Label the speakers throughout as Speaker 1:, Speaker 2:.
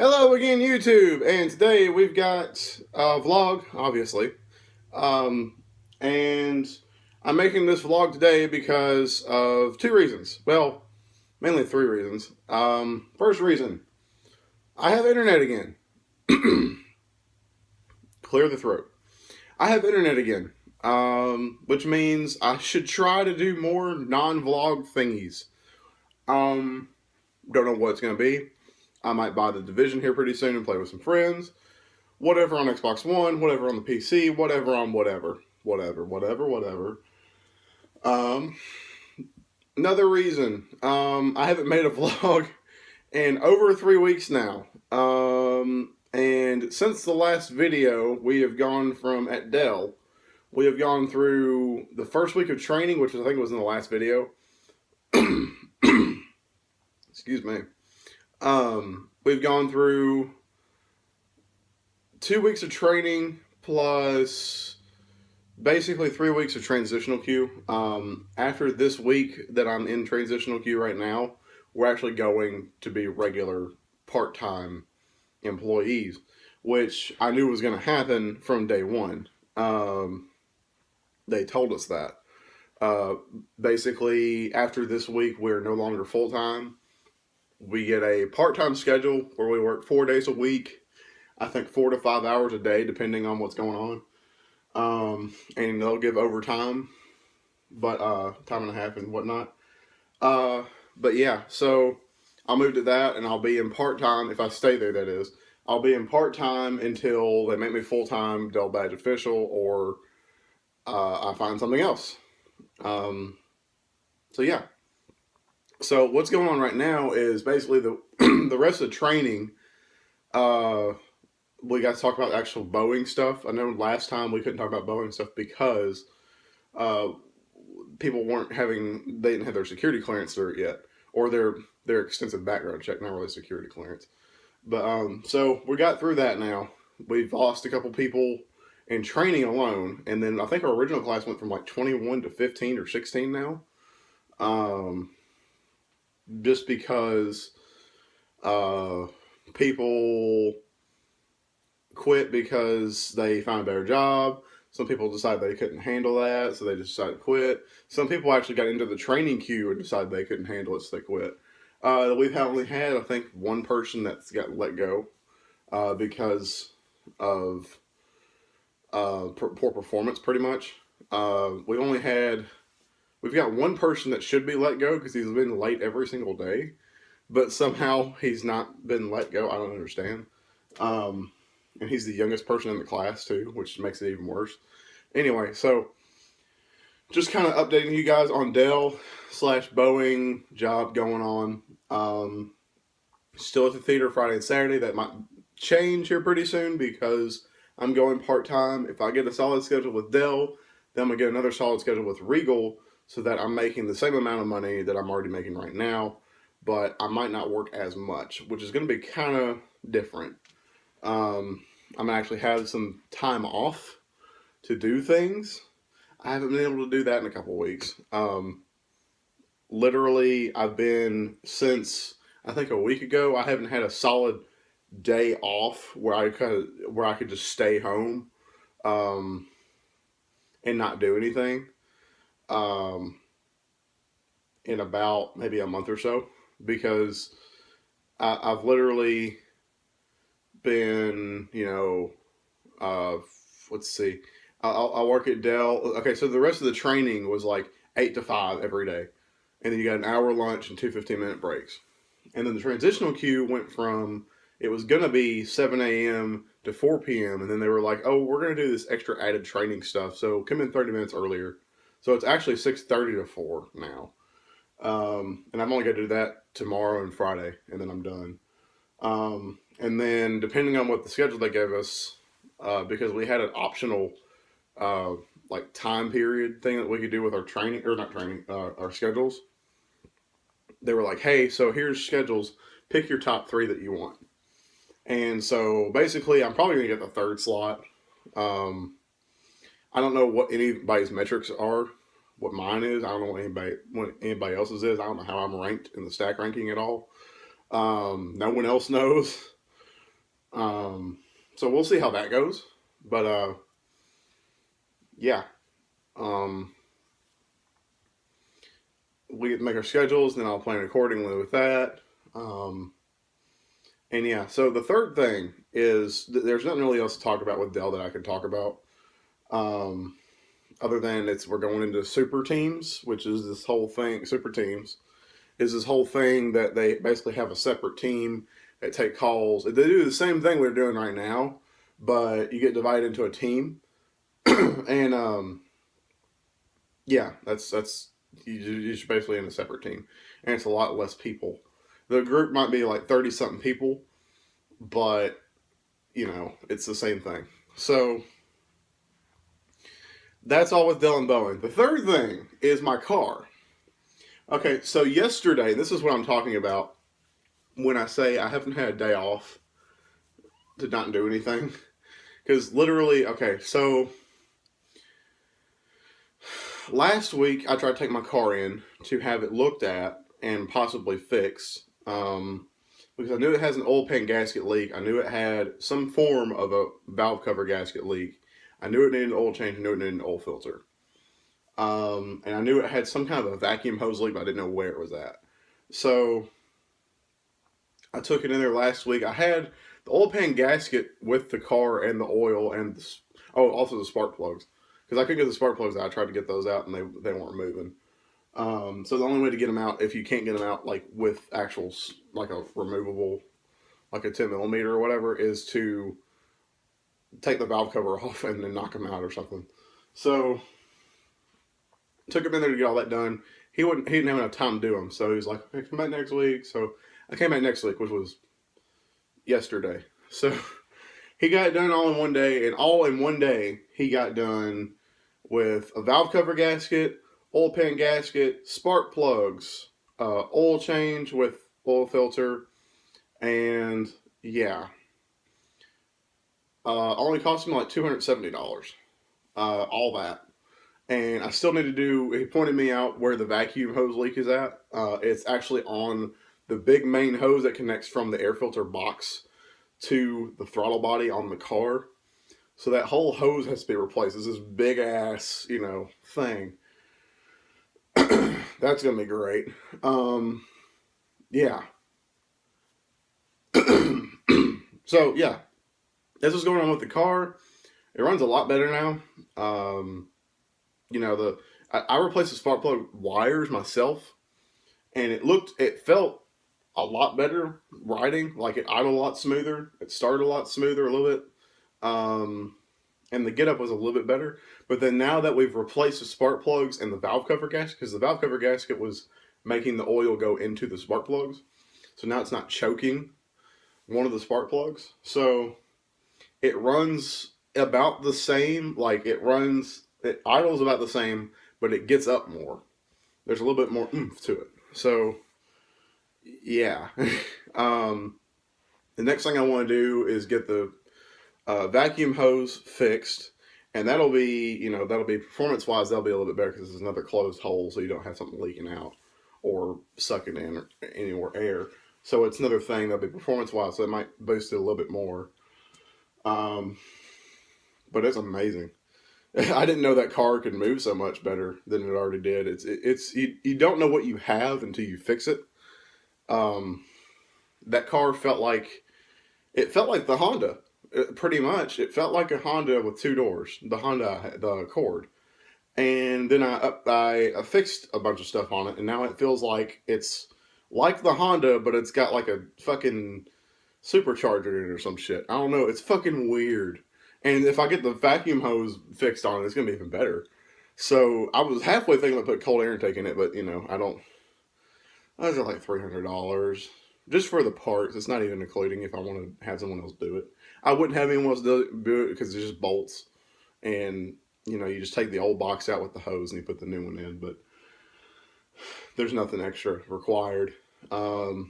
Speaker 1: Hello again, YouTube, and today we've got a vlog, obviously, and I'm making this vlog today because of two reasons. Well, mainly three reasons. First reason, I have internet again. Clear the throat. I have internet again, which means I should try to do more non-vlog thingies. Don't know what it's going to be. I might buy the Division here pretty soon and play with some friends. Whatever on Xbox One, whatever on the PC, whatever on whatever. Um, Another reason, I haven't made a vlog in over 3 weeks now. And since the last video, we have gone from, at Dell, we have gone through the first week of training, which I think was in the last video. Excuse me. We've gone through 2 weeks of training plus basically 3 weeks of transitional queue. After this week that I'm in transitional queue right now, we're actually going to be regular part-time employees, which I knew was going to happen from day one. They told us that. Basically, after this week, we're no longer full-time. We get a part-time schedule where we work 4 days a week. I think 4 to 5 hours a day, depending on what's going on. And they'll give overtime, but time and a half and whatnot. But yeah, so I'll move to that, and I'll be in part-time, if I stay there, that is. I'll be in part-time until they make me full-time Dell Badge official, or I find something else. So yeah. So what's going on right now is basically the the rest of the training. We got to talk about actual Boeing stuff. I know last time we couldn't talk about Boeing stuff because people they didn't have their security clearance through it yet, or their extensive background check, not really security clearance. But so we got through that now. We've lost a couple people in training alone, and then I think our original class went from like 21 to 15 or 16 now. Just because people quit because they found a better job. Some people decided they couldn't handle that, so they just decided to quit. Some people actually got into the training queue and decided they couldn't handle it, so they quit. We've only had, I think, one person that's got let go because of poor performance, pretty much. We've got one person that should be let go because he's been late every single day, but somehow he's not been let go. I don't understand. And he's the youngest person in the class too, which makes it even worse. Anyway, so just kind of updating you guys on Dell / Boeing job going on. Still at the theater Friday and Saturday. That might change here pretty soon because I'm going part-time. If I get a solid schedule with Dell, then I'm going to get another solid schedule with Regal, so that I'm making the same amount of money that I'm already making right now, but I might not work as much, which is going to be kind of different. I'm going to actually have some time off to do things. I haven't been able to do that in a couple of weeks. Literally, I've been, since I think a week ago, I haven't had a solid day off where I could just stay home and not do anything. In about maybe a month or so, because I've literally been, let's see, I'll work at Dell. Okay, so the rest of the training was like 8 to 5 every day, and then you got an hour lunch and 2 15-minute breaks. And then the transitional queue went from, it was going to be 7 a.m. to 4 p.m. And then they were like, oh, we're going to do this extra added training stuff, so come in 30 minutes earlier. So it's actually 6:30 to 4 now. And I'm only going to do that tomorrow and Friday, and then I'm done. And then depending on what the schedule they gave us, because we had an optional like time period thing that we could do with our training, or not training, our schedules. They were like, hey, so here's schedules. Pick your top 3 that you want. And so basically, I'm probably going to get the third slot. I don't know what anybody's metrics are, what mine is. I don't know what anybody else's is. I don't know how I'm ranked in the stack ranking at all. No one else knows. So we'll see how that goes. But yeah, um, we get to make our schedules, then I'll plan accordingly with that. Um, and yeah, so the third thing is there's nothing really else to talk about with Dell that I could talk about. Um, Other than we're going into super teams, which is this whole thing. Super teams is this whole thing that they basically have a separate team that take calls. They do the same thing we're doing right now, but you get divided into a team, and yeah, that's you're basically in a separate team, and it's a lot less people. The group might be like 30 something people, but it's the same thing. So that's all with Dell and Boeing. The third thing is my car. Okay, so yesterday, this is what I'm talking about when I say I haven't had a day off to not do anything. Because literally, okay, so last week I tried to take my car in to have it looked at and possibly fixed. Because I knew it has an oil pan gasket leak. I knew it had some form of a valve cover gasket leak. I knew it needed an oil change. I knew it needed an oil filter. And I knew it had some kind of a vacuum hose leak, but I didn't know where it was at. So I took it in there last week. I had the oil pan gasket with the car and the oil and also the spark plugs, because I couldn't get the spark plugs out. I tried to get those out and they weren't moving. So the only way to get them out, if you can't get them out like with actual like a removable, like a 10 millimeter or whatever, is to take the valve cover off and then knock them out or something. So took him in there to get all that done. He didn't have enough time to do them, so he was like, "Okay, come back next week." So I came back next week, which was yesterday. So he got it done all in one day, and all in one day he got done with a valve cover gasket, oil pan gasket, spark plugs, oil change with oil filter, and yeah, only cost me like $270. All that. And I still need to do, he pointed me out where the vacuum hose leak is at. It's actually on the big main hose that connects from the air filter box to the throttle body on the car. So that whole hose has to be replaced. It's this big ass, thing. That's going to be great. Yeah. So, yeah. This is going on with the car. It runs a lot better now. I replaced the spark plug wires myself, and it felt a lot better riding. Like it idled a lot smoother. It started a lot smoother a little bit. And the get up was a little bit better. But then now that we've replaced the spark plugs and the valve cover gasket, because the valve cover gasket was making the oil go into the spark plugs, so now it's not choking one of the spark plugs. So it runs about the same. Like it idles about the same, but it gets up more. There's a little bit more oomph to it. So yeah. The next thing I want to do is get the vacuum hose fixed, and that'll be performance wise, that'll be a little bit better because it's another closed hole, so you don't have something leaking out or sucking in or any more air. So it's another thing that'll be performance wise, so it might boost it a little bit more. But it's amazing. I didn't know that car could move so much better than it already did. It's you don't know what you have until you fix it. That car felt like the Honda. Pretty much, it felt like a Honda with two doors. The Accord, and then I fixed a bunch of stuff on it, and now it feels like it's like the Honda, but it's got like a fucking supercharger in it or some shit. I don't know. It's fucking weird. And if I get the vacuum hose fixed on it, it's gonna be even better. So I was halfway thinking about put cold air intake in it, but I don't. Those are like $300 just for the parts. It's not even including if I want to have someone else do it. I wouldn't have anyone else do it because it's just bolts, and you just take the old box out with the hose and you put the new one in. But there's nothing extra required. But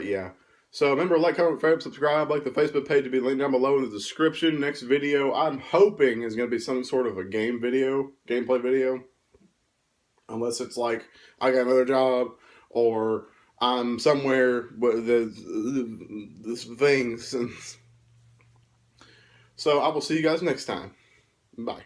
Speaker 1: yeah. So remember, like, comment, favorite, subscribe, like the Facebook page to be linked down below in the description. Next video, I'm hoping, is going to be some sort of a gameplay video. Unless it's like, I got another job, or I'm somewhere with the things. So I will see you guys next time. Bye.